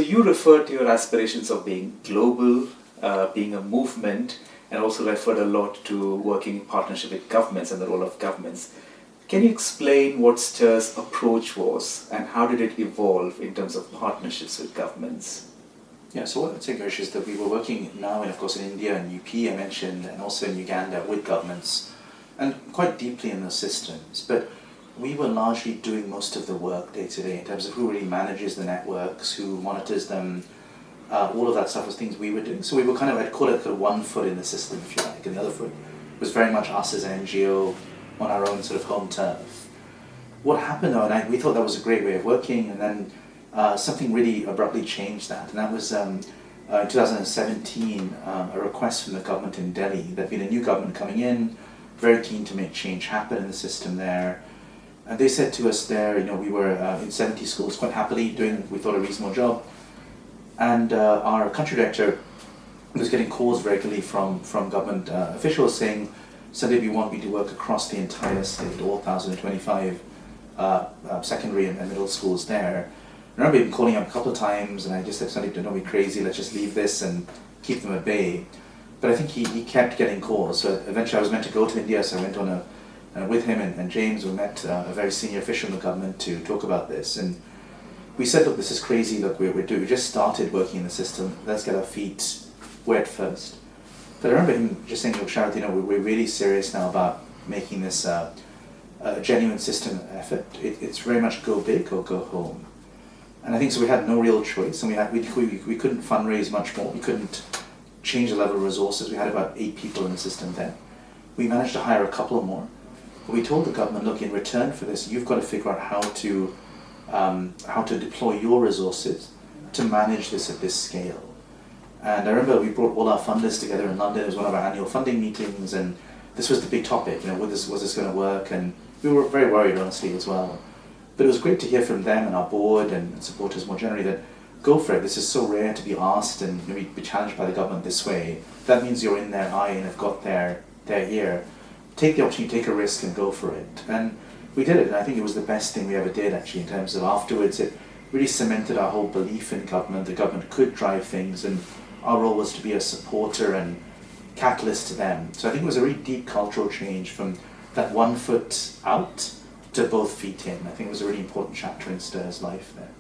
you referred to your aspirations of being global, being a movement, and also referred a lot to working in partnership with governments and the role of governments. Can you explain what STIR's approach was and how did it evolve in terms of partnerships with governments? Yeah, so what I'd say, Girish, is that we were working now, and of course in India and UP I mentioned, and also in Uganda with governments, and quite deeply in those systems. But we were largely doing most of the work day to day in terms of who really manages the networks, who monitors them, all of that stuff was things we were doing. So we were I'd call it one foot in the system, if you like, and the other foot was very much us as an NGO on our own sort of home turf. What happened though, and we thought that was a great way of working, and then something really abruptly changed that, and that was in 2017, a request from the government in Delhi. There'd been a new government coming in, very keen to make change happen in the system there. And they said to us there, we were in 70 schools quite happily doing, we thought, a reasonable job. And our country director was getting calls regularly from government officials saying, "Suddenly we want you to work across the entire state, all 1,025 secondary and middle schools there." I remember him calling up a couple of times, and I just said, "Suddenly, don't be crazy, let's just leave this and keep them at bay." But I think he kept getting calls. So eventually I was meant to go to India, so I went on with him and James. We met a very senior official in the government to talk about this. And we said, "Look, this is crazy. Look, we just started working in the system. Let's get our feet wet first." But I remember him just saying, "Look, Sharath, we're really serious now about making this a genuine system effort. It's very much go big or go home." And I think so we had no real choice, and we couldn't fundraise much more. We couldn't change the level of resources. We had about 8 people in the system then. We managed to hire a couple more. But we told the government, "Look, in return for this, you've got to figure out how to deploy your resources to manage this at this scale." And I remember we brought all our funders together in London. It was one of our annual funding meetings, and this was the big topic. Was this going to work? And we were very worried, honestly, as well. But it was great to hear from them and our board and supporters more generally that go for it. This is so rare to be asked and be challenged by the government this way. That means you're in their eye and have got their ear. Take the opportunity, take a risk and go for it. And we did it, and I think it was the best thing we ever did, actually, in terms of afterwards. It really cemented our whole belief in government. The government could drive things, and our role was to be a supporter and catalyst to them. So I think it was a really deep cultural change from that one foot out to both feet in. I think it was a really important chapter in STIR's life there.